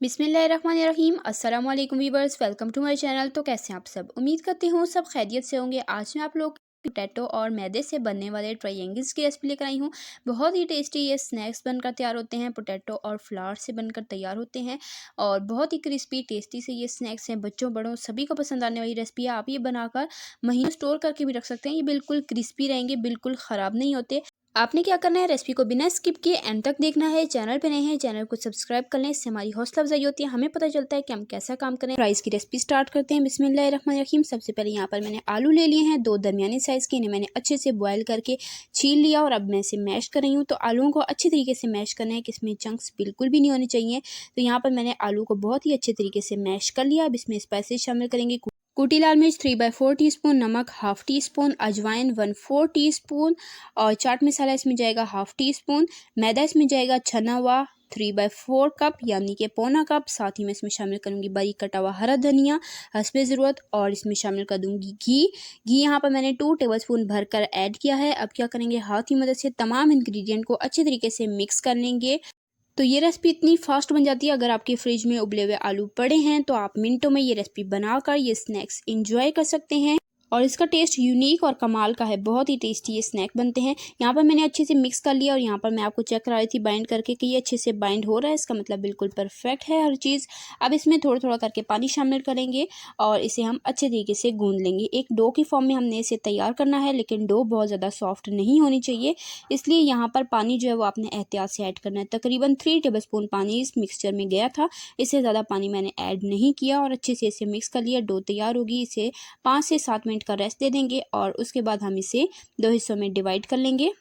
बिस्मिल्लाहिर्रहमानिर्रहीम। अस्सलाम वालेकुम viewers, welcome to my channel. तो कैसे हैं आप सब? उम्मीद करती हूँ सब खैरियत से होंगे। आज मैं आप लोग पोटैटो और मैदे से बनने वाले ट्रायंगल्स की रेसिपी लेकर आई हूँ। बहुत ही टेस्टी ये स्नैक्स बनकर तैयार होते हैं। पोटैटो और फ्लावर से बनकर तैयार होते हैं और बहुत ही क्रिस्पी टेस्टी से ये स्नैक्स हैं। बच्चों बड़ों सभी को पसंद आने वाली रेसिपी है। आप ये बनाकर महीनों स्टोर करके भी रख सकते हैं। ये बिल्कुल क्रिस्पी रहेंगे, बिल्कुल ख़राब नहीं होते। आपने क्या करना है, रेसिपी को बिना स्किप किए एंड तक देखना है। चैनल पे नए हैं, चैनल को सब्सक्राइब कर लें। इससे हमारी हौसला अफजाई होती है, हमें पता चलता है कि हम कैसा काम करें। राइस की रेसिपी स्टार्ट करते हैं। बिस्मिल्लाहिर्रहमानिर्रहीम। सबसे पहले यहाँ पर मैंने आलू ले लिए हैं, 2 दरमियानी साइज़ के। इन्हें मैंने अच्छे से बॉयल करके छील लिया और अब मैं इसे मैश कर रही हूँ। तो आलूओं को अच्छे तरीके से मैश करना है कि इसमें चंक्स बिल्कुल भी नहीं होने चाहिए। तो यहाँ पर मैंने आलू को बहुत ही अच्छे तरीके से मैश कर लिया। अब इसमें स्पाइसेस शामिल करेंगे। कुटी लाल मिर्च 3/4 टीस्पून, नमक हाफ़ टी स्पून, अजवाइन 1/4 टीस्पून और चाट मसाला इसमें जाएगा हाफ़ टी स्पून। मैदा इसमें जाएगा छना हुआ 3/4 कप यानी कि पौना कप। साथ ही मैं इसमें शामिल करूँगी बारीक कटा हुआ हरा धनिया हस्बे ज़रूरत और इसमें शामिल कर दूँगी घी यहाँ पर मैंने 2 टेबलस्पून भरकर ऐड किया है। अब क्या करेंगे, हाथ की मदद से तमाम इंग्रेडिएंट को अच्छे तरीके से मिक्स कर लेंगे। तो ये रेसिपी इतनी फास्ट बन जाती है। अगर आपके फ्रिज में उबले हुए आलू पड़े हैं तो आप मिनटों में ये रेसिपी बनाकर ये स्नैक्स एंजॉय कर सकते हैं और इसका टेस्ट यूनिक और कमाल का है। बहुत ही टेस्टी ये स्नैक बनते हैं। यहाँ पर मैंने अच्छे से मिक्स कर लिया और यहाँ पर मैं आपको चेक करा रही थी बाइंड करके कि ये अच्छे से बाइंड हो रहा है। इसका मतलब बिल्कुल परफेक्ट है हर चीज़। अब इसमें थोड़ा थोड़ा करके पानी शामिल करेंगे और इसे हम अच्छे तरीके से गूंद लेंगे। एक डो की फॉर्म में हमने इसे तैयार करना है, लेकिन डो बहुत ज़्यादा सॉफ्ट नहीं होनी चाहिए, इसलिए यहाँ पर पानी जो है वो आपने एहतियात से ऐड करना है। तकरीबन 3 टेबलस्पून पानी इस मिक्सचर में गया था, इससे ज़्यादा पानी मैंने ऐड नहीं किया और अच्छे से इसे मिक्स कर लिया। डो तैयार होगी, इसे 5 से 7 मिनट का रेस्ट दे देंगे और उसके बाद हम इसे 2 हिस्सों में डिवाइड कर लेंगे।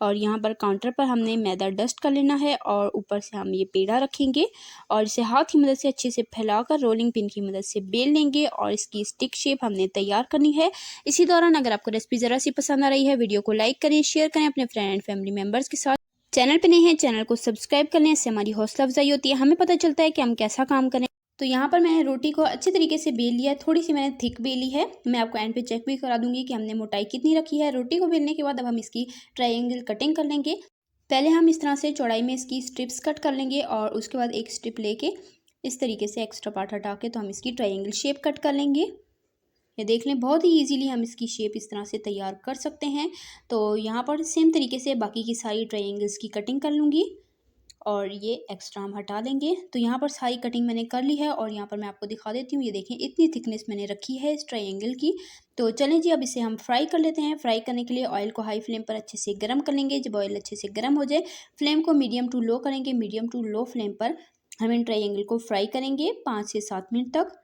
और यहाँ पर काउंटर पर हमने मैदा डस्ट कर लेना है और ऊपर से हम ये पेड़ा रखेंगे और इसे हाथ की मदद से अच्छे से फैलाकर रोलिंग पिन की मदद से बेल लेंगे और इसकी स्टिक शेप हमने तैयार करनी है। इसी दौरान अगर आपको रेसिपी ज़रा सी पसंद आ रही है, वीडियो को लाइक करें, शेयर करें अपने फ्रेंड एंड फैमिली मेम्बर्स के साथ। चैनल पे नए हैं, चैनल को सब्सक्राइब कर लें। इससे हमारी हौसला अफजाई होती है, हमें पता चलता है कि हम कैसा काम करें। तो यहाँ पर मैंने रोटी को अच्छे तरीके से बेल लिया है। थोड़ी सी मैंने थिक बेली है। मैं आपको एंड पे चेक भी करा दूंगी कि हमने मोटाई कितनी रखी है। रोटी को बेलने के बाद अब हम इसकी ट्रायंगल कटिंग कर लेंगे। पहले हम इस तरह से चौड़ाई में इसकी स्ट्रिप्स कट कर लेंगे और उसके बाद एक स्ट्रिप लेके इस तरीके से एक्स्ट्रा पार्ट हटा के तो हम इसकी ट्रायंगल शेप कट कर लेंगे। ये देख लें, बहुत ही इजीली हम इसकी शेप इस तरह से तैयार कर सकते हैं। तो यहाँ पर सेम तरीके से बाकी की सारी ट्रायंगल्स की कटिंग कर लूँगी और ये एक्स्ट्रा हम हटा देंगे। तो यहाँ पर सारी कटिंग मैंने कर ली है और यहाँ पर मैं आपको दिखा देती हूँ। ये देखें, इतनी थिकनेस मैंने रखी है इस ट्रायंगल की। तो चलें जी, अब इसे हम फ्राई कर लेते हैं। फ्राई करने के लिए ऑयल को हाई फ्लेम पर अच्छे से गर्म कर लेंगे। जब ऑयल अच्छे से गर्म हो जाए, फ्लेम को मीडियम टू लो करेंगे। मीडियम टू लो फ्लेम पर हम इन ट्रायंगल को फ्राई करेंगे 5 से 7 मिनट तक।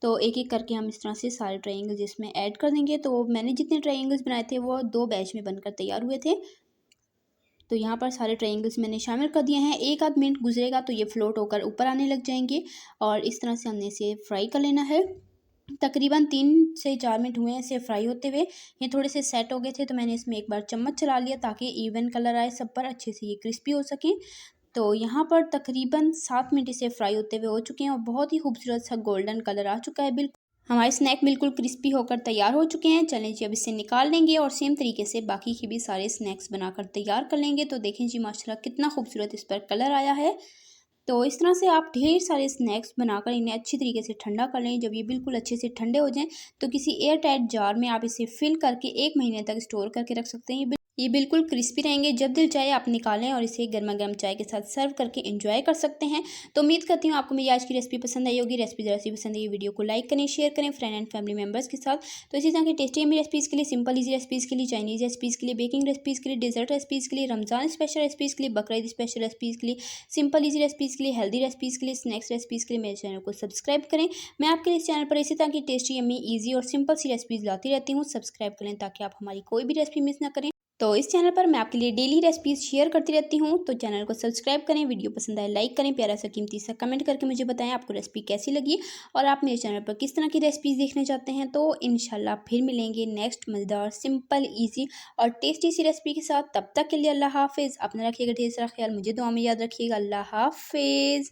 तो एक एक करके हम इस तरह से सारे ट्रायंगल्स इसमें ऐड कर देंगे। तो मैंने जितने ट्रायंगल्स बनाए थे वो 2 बैच में बनकर तैयार हुए थे। तो यहाँ पर सारे ट्रायंगल्स मैंने शामिल कर दिए हैं। 1 आध मिनट गुजरेगा तो ये फ्लोट होकर ऊपर आने लग जाएंगे और इस तरह से हमने इसे फ्राई कर लेना है। तकरीबन 3 से 4 मिनट हुए हैं इसे फ्राई होते हुए। ये थोड़े से सेट हो गए थे तो मैंने इसमें एक बार चम्मच चला लिया ताकि इवन कलर आए सब पर, अच्छे से ये क्रिस्पी हो सकें। तो यहाँ पर तकरीबन 7 मिनट इसे फ्राई होते हुए हो चुके हैं और बहुत ही खूबसूरत सा गोल्डन कलर आ चुका है। बिल्कुल हमारे स्नैक बिल्कुल क्रिस्पी होकर तैयार हो चुके हैं। चलें जी, अब इसे निकाल लेंगे और सेम तरीके से बाकी के भी सारे स्नैक्स बनाकर तैयार कर लेंगे। तो देखें जी, माशाल्लाह कितना खूबसूरत इस पर कलर आया है। तो इस तरह से आप ढेर सारे स्नैक्स बनाकर इन्हें अच्छी तरीके से ठंडा कर लें। जब ये बिल्कुल अच्छे से ठंडे हो जाएं तो किसी एयर टाइट जार में आप इसे फिल करके 1 महीने तक स्टोर करके रख सकते हैं। ये बिल्कुल क्रिस्पी रहेंगे। जब दिल चाहे आप निकालें और इसे गर्मा गर्म चाय के साथ सर्व करके एंजॉय कर सकते हैं। तो उम्मीद करती हूँ आपको मेरी आज की रेसिपी पसंद आई होगी। रेसिपी ज़रा सी पसंद आई, वीडियो को लाइक करें, शेयर करें फ्रेंड एंड फैमिली मेम्बर्स के साथ। तो इसी तरह की टेस्टी यम्मी रेसिपीज़ के लिए, सिंपल ईजी रेसिपीज़ के लिए, चाइनीज़ रेसिपीज़ के लिए, बेकिंग रेसिपीज़ के लिए, डेजर्ट रेसिपीज़ के लिए, रमजान स्पेशल रेसिपीज़ के लिए, बकरीद स्पेशल रेसिपीज़ के लिए, सिंपल ईजी रेसिपीज़ के लिए, हेल्दी रेसिपीज़ के लिए, स्नैक्स रेसिपीज़ के लिए मेरे चैनल को सब्सक्राइब करें। मैं आपके इस चैनल पर इसी तरह की टेस्टी यम्मी ईजी और सिंपल सी रेसिपीज़ लाती रहती हूँ। सब्सक्राइब करें ताकि आप हमारी कोई भी रेसिपी मिस ना करें। तो इस चैनल पर मैं आपके लिए डेली रेसिपीज़ शेयर करती रहती हूँ। तो चैनल को सब्सक्राइब करें, वीडियो पसंद आए लाइक करें, प्यारा सा कीमती सा कमेंट करके मुझे बताएं आपको रेसिपी कैसी लगी और आप मेरे चैनल पर किस तरह की रेसिपीज़ देखना चाहते हैं। तो इंशाल्लाह फिर मिलेंगे नेक्स्ट मज़ेदार, सिंपल, ईजी और टेस्टी सी रेसिपी के साथ। तब तक के लिए अल्लाह हाफिज़। अपना रखिएगा ढेर सारा ख्याल, मुझे दुआ में याद रखिएगा। अल्लाह हाफिज़।